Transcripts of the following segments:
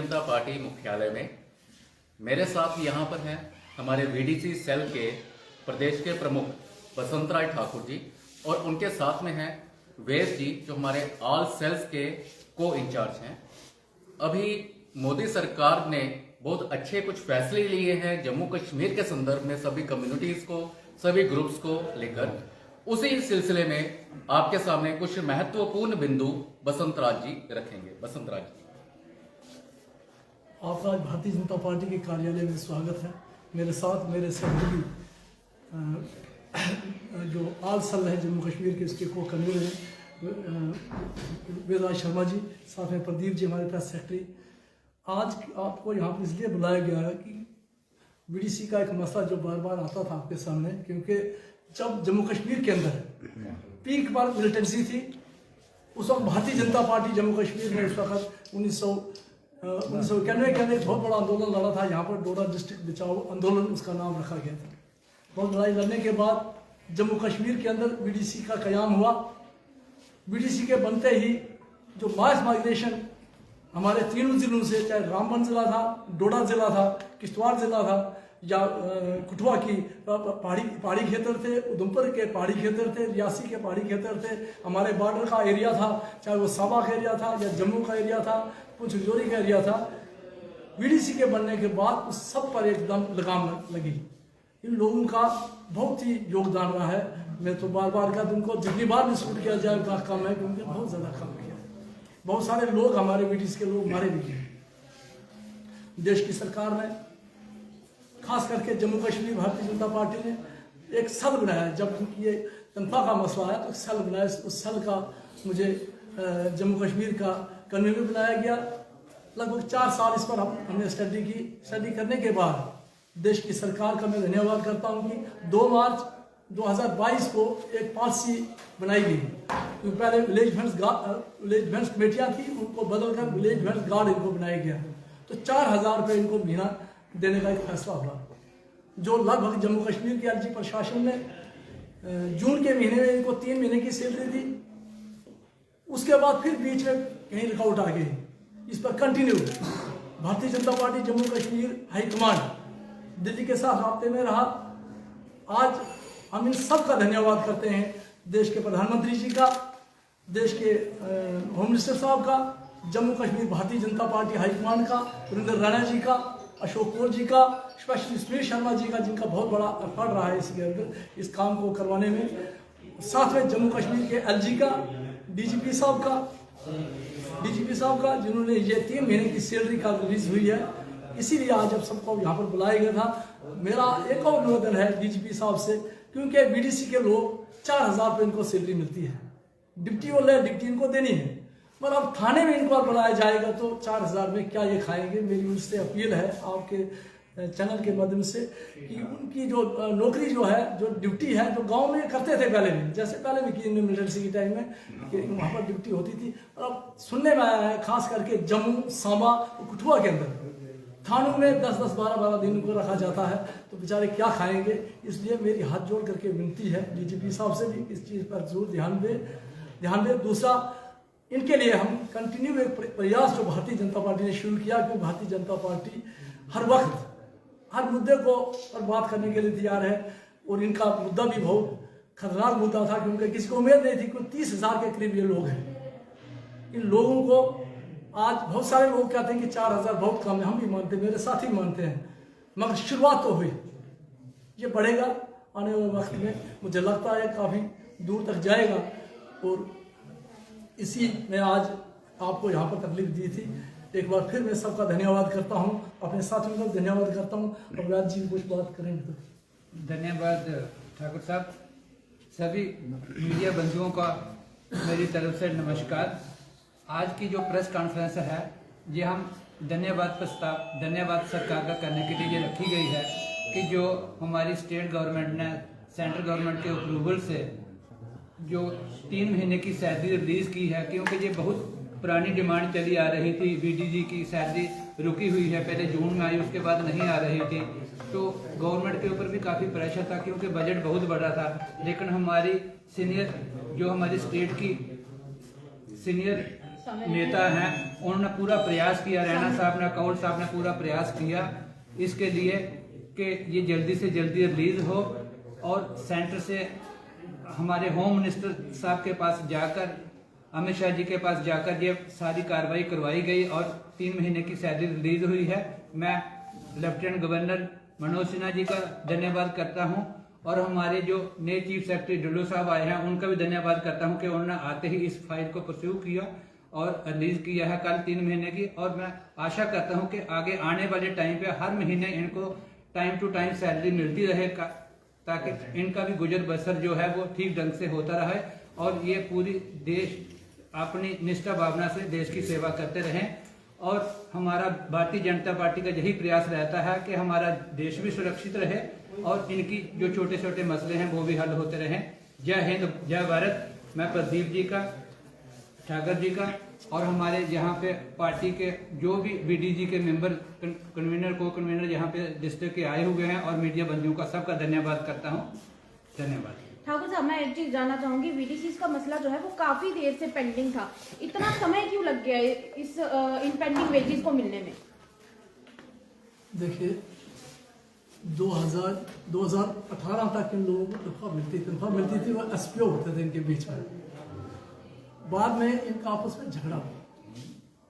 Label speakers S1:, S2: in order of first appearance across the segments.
S1: जनता party मुख्यालय में मेरे साथ यहाँ पर हैं हमारे वीडीसी सेल के प्रदेश के प्रमुख बसंत राय ठाकुर जी और उनके साथ में हैं वेद जी जो हमारे ऑल सेल्स के को इंचार्ज हैं। अभी मोदी सरकार ने बहुत अच्छे कुछ फैसले लिए हैं जम्मू कश्मीर के संदर्भ में सभी कम्युनिटीज को, सभी ग्रुप्स को लेकर। उसी सिलसिले में आपके सामने कुछ महत्वपूर्ण बिंदु बसंत राज जी रखेंगे। बसंत राज जी,
S2: आपका आज भारतीय जनता पार्टी के कार्यालय में स्वागत है। मेरे साथ मेरे सहयोगी जो आल सल है जम्मू कश्मीर के, उसके को कन्वीनर हैं वेद शर्मा जी, साथ में प्रदीप जी हमारे पास सेक्रेटरी। आज आपको यहाँ पर इसलिए बुलाया गया है कि बीडीसी का एक मसला जो बार बार आता था आपके सामने, क्योंकि जब जम्मू कश्मीर के अंदर पीक पर मिलिटेंसी थी, उस वक्त भारतीय जनता पार्टी जम्मू कश्मीर में उस वक्त 1991 के अंदर एक बहुत बड़ा आंदोलन लड़ा था। यहाँ पर डोडा डिस्ट्रिक्ट बचाओ आंदोलन उसका नाम रखा गया था। बहुत लड़ाई लड़ने के बाद जम्मू कश्मीर के अंदर बीडीसी का कयाम हुआ। बीडीसी के बनते ही जो मास माइग्रेशन हमारे तीनों जिलों से, चाहे रामबन जिला था, डोडा जिला था, किश्तवाड़ जिला था, या कठुआ की पहाड़ी क्षेत्र थे, उधमपुर के पहाड़ी क्षेत्र थे, रियासी के पहाड़ी क्षेत्र थे, हमारे बॉर्डर का एरिया था, चाहे वो साबा का एरिया था या जम्मू का एरिया था, कुछ जोरी का एरिया था। बीडीसी के बनने के बाद उस सब पर एकदम लगाम लगी। इन लोगों का बहुत ही योगदान रहा है। मैं तो बार बार का उनको जितनी बार भी शूट किया जाए उतना कम है, क्योंकि बहुत ज़्यादा काम किया। बहुत सारे लोग हमारे बीडीसी के लोग मारे भी गए। देश की सरकार ने, खास करके जम्मू कश्मीर भारतीय जनता पार्टी ने एक सेल बनाया। जब ये तनख्वाह का मसला है तो सेल बनाया। उस सेल का मुझे जम्मू कश्मीर का कन्वीनर बनाया गया। लगभग 4 साल इस पर हमने स्टडी की। स्टडी करने के बाद देश की सरकार का मैं धन्यवाद करता हूँ कि 2 मार्च 2022 को एक पॉलिसी बनाई गई। क्योंकि पहले विलेज वेंस कमेटियाँ थी, उनको बदलकर विलेज वेंस गार्ड इनको बनाया गया। तो 4000 रुपये इनको महीना देने का एक फैसला हुआ, जो लगभग जम्मू कश्मीर के एलजी प्रशासन ने जून के महीने में इनको 3 महीने की सैलरी दी। उसके बाद फिर बीच में कहीं रुकावट आ गई। इस पर continue Bharatiya Janata party Jammu Kashmir high command Delhi के साथ राब्ते में रहा। आज हम इन सब का धन्यवाद करते हैं, देश के प्रधानमंत्री जी का, देश के होम मिनिस्टर साहब का, जम्मू कश्मीर भारतीय जनता पार्टी हाईकमांड का, वीरेंद्र राणा जी का, अशोक कौर जी का, स्पेशली सुनील शर्मा जी का, जिनका बहुत बड़ा एफर्ट रहा है इसके अंदर इस काम को करवाने में। साथ में जम्मू कश्मीर के एलजी का, डीजीपी साहब का, जिन्होंने ये 3 महीने की सैलरी का रिलीज हुई है। इसीलिए आज जब सबको यहाँ पर बुलाया गया था, मेरा एक और निवेदन है डीजीपी साहब से, क्योंकि बीडीसी के लोग 4000 रुपये इनको सैलरी मिलती है। डिप्टी वाले डिप्टी इनको देनी है, पर अब थाने में इनको बुलाया जाएगा तो 4000 में क्या ये खाएंगे। मेरी उनसे अपील है आपके चैनल के माध्यम से कि उनकी जो नौकरी जो है, जो ड्यूटी है, जो गांव में करते थे पहले भी, जैसे पहले भी की मिलिटेंसी के टाइम में कि वहाँ पर ड्यूटी होती थी। और अब सुनने में आया है खास करके जम्मू, सांबा, कठुआ के अंदर थानों में 10-10, 12-12 दिन को रखा जाता है, तो बेचारे क्या खाएंगे। इसलिए मेरी हाथ जोड़ करके विनती है डीजीपी साहब से भी इस चीज़ पर जरूर ध्यान दे। दूसरा, इनके लिए हम कंटिन्यू एक प्रयास जो भारतीय जनता पार्टी ने शुरू किया, क्योंकि भारतीय जनता पार्टी हर वक्त हर मुद्दे को पर बात करने के लिए तैयार है। और इनका मुद्दा भी बहुत खतरनाक मुद्दा था, क्योंकि किसी को उम्मीद नहीं थी। कोई 30,000 के करीब ये लोग हैं। इन लोगों को आज बहुत सारे लोग कहते हैं कि 4000 बहुत कम है, हम भी मानते हैं, मेरे साथी मानते हैं, मगर शुरुआत तो हुई। ये बढ़ेगा आने वाले वक्त में, मुझे लगता है काफ़ी दूर तक जाएगा। और इसी में आज आपको यहाँ पर तकलीफ दी थी। एक बार फिर मैं सबका धन्यवाद करता हूँ, अपने साथियों का धन्यवाद करता हूँ। और व्यास जी कुछ बात करेंगे तो।
S3: धन्यवाद ठाकुर साहब। सभी मीडिया बंधुओं का मेरी तरफ से नमस्कार। आज की जो प्रेस कॉन्फ्रेंस है, ये हम धन्यवाद सरकार का करने के लिए रखी गई है कि जो हमारी स्टेट गवर्नमेंट ने सेंट्रल गवर्नमेंट के अप्रूवल से जो 3 महीने की सैलरी रिलीज की है, क्योंकि ये बहुत पुरानी डिमांड चली आ रही थी। बीडीजी की सैलरी रुकी हुई है, पहले जून में आई, उसके बाद नहीं आ रही थी। तो गवर्नमेंट के ऊपर भी काफ़ी प्रेशर था, क्योंकि बजट बहुत बड़ा था। लेकिन हमारी सीनियर जो हमारी स्टेट की सीनियर नेता हैं उन्होंने पूरा प्रयास किया, रैना साहब ने, कंवर साहब ने पूरा प्रयास किया इसके लिए कि ये जल्दी से जल्दी रिलीज हो और सेंटर से हमारे होम मिनिस्टर साहब के पास जाकर, अमित शाह जी के पास जाकर ये सारी कार्रवाई करवाई गई और 3 महीने की सैलरी रिलीज हुई है। मैं लेफ्टिनेंट गवर्नर मनोज सिन्हा जी का धन्यवाद करता हूं और हमारे जो नए चीफ सेक्रेटरी डुल्लू साहब आए हैं उनका भी धन्यवाद करता हूं कि उन्होंने आते ही इस फाइल को परस्यू किया और रिलीज किया है कल 3 महीने की। और मैं आशा करता हूं कि आगे आने वाले टाइम पे हर महीने इनको टाइम टू टाइम सैलरी मिलती रहे ताकि इनका भी गुजर बसर जो है वो ठीक ढंग से होता रहे और ये पूरी देश अपनी निष्ठा भावना से देश की सेवा करते रहें। और हमारा भारतीय जनता पार्टी का यही प्रयास रहता है कि हमारा देश भी सुरक्षित रहे और इनकी जो छोटे छोटे मसले हैं वो भी हल होते रहें। जय हिंद, जय भारत। मैं प्रदीप जी का, ठाकर जी का और हमारे यहाँ पे पार्टी के जो भी बीडीजी के मेंबर, कन्वीनर, को कन्वीनर यहाँ पे डिस्ट्रिक्ट के आए हुए हैं और मीडिया बंधुओं का सबका धन्यवाद करता हूँ। धन्यवाद।
S4: ठाकुर साहब, मैं एक चीज जानना चाहूंगी, वीडीसी का मसला जो है वो काफी देर से पेंडिंग था, इतना समय क्यों लग गया इस इन पेंडिंग वेजेस को मिलने में?
S2: देखिए 2018 तक इन लोगों को तनख्वाह मिलती थी, वो एसपीओ होते थे इनके बीच में। बाद में इनका आपस में झगड़ा हुआ,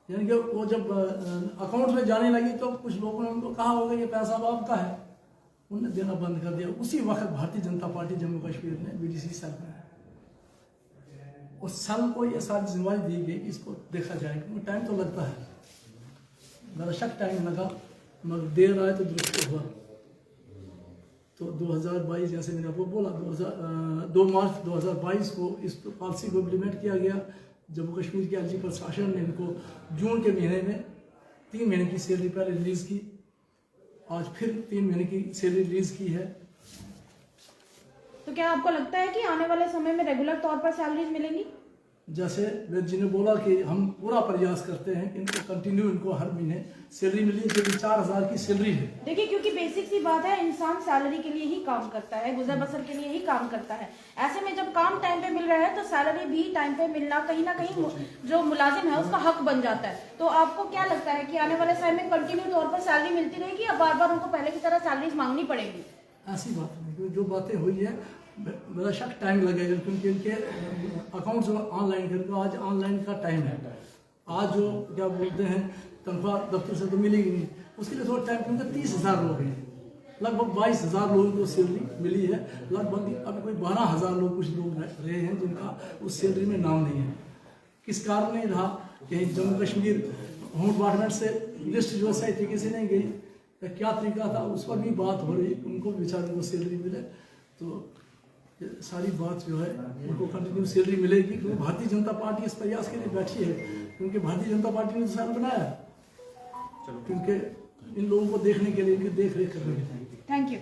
S2: यानी कि वो जब अकाउंट में जाने लगी तो कुछ लोगों ने उनको कहा होगा ये पैसा अब आपका है, उन्होंने देना बंद कर दिया। उसी वक्त भारतीय जनता पार्टी जम्मू कश्मीर ने बीडीसी सेल बनाया और सेल को ये सारी जिम्मेवारी दी गई कि इसको देखा जाए, क्योंकि टाइम तो लगता है, बेशक टाइम लगा मगर देर आए तो दुरुस्त हुआ। तो 2022 जैसे मैंने आपको बोला 2 मार्च 2022 को इस पॉलिसी को इम्प्लीमेंट किया गया। जम्मू कश्मीर के एलजी प्रशासन ने इनको जून के महीने में 3 महीने की सैलरी पहले रिलीज की, आज फिर 3 महीने की सैलरी रिलीज की है।
S4: तो क्या आपको लगता है कि आने वाले समय में रेगुलर तौर पर सैलरीज मिलेंगी?
S2: जैसे वेद जी ने बोला कि हम पूरा प्रयास करते हैं कि इनको कंटिन्यू इनको हर महीने सैलरी मिली, जो 4000 की सैलरी है।
S4: देखिए, क्योंकि बेसिक सी बात है, इंसान सैलरी के लिए ही काम करता है, गुजर बसर के लिए ही काम करता है। ऐसे में जब काम टाइम पे मिल रहा है तो सैलरी भी टाइम पे मिलना कहीं ना कहीं जो मुलाजिम है उसका हक बन जाता है। तो आपको क्या लगता है कि आने वाले समय में कंटिन्यू तौर पर सैलरी मिलती रहेगी या बार बार उनको पहले की तरह सैलरीज मांगनी पड़ेगी?
S2: ऐसी बात नहीं, जो बातें हुई है मेरा शक टाइम लगेगा, क्योंकि इनके अकाउंट जो ऑनलाइन करके, आज ऑनलाइन का टाइम है। आज जो क्या बोलते हैं तनख्वाह दफ्तर से तो मिलेगी नहीं, उसके लिए थोड़ा टाइम, क्योंकि 30,000 लोग हैं, लगभग 22,000 लोगों को सैलरी मिली है, लगभग अभी कोई 12,000 लोग कुछ लोग रहे हैं जिनका उस सैलरी में नाम नहीं है। किस कारण नहीं रहा कि जम्मू कश्मीर होम डिपार्टमेंट से लिस्ट जो सही तरीके से नहीं गई, या क्या तरीका था उस पर भी बात हो रही, उनको बेचारों को सैलरी मिले। तो ये सारी बात जो है उनको कंटिन्यू सैलरी मिलेगी, क्योंकि भारतीय जनता पार्टी इस प्रयास के लिए बैठी है, क्योंकि भारतीय जनता पार्टी ने सेल बनाया, क्योंकि इन लोगों को देखने के लिए, इनकी देख रेख करने के लिए।
S4: Thank you.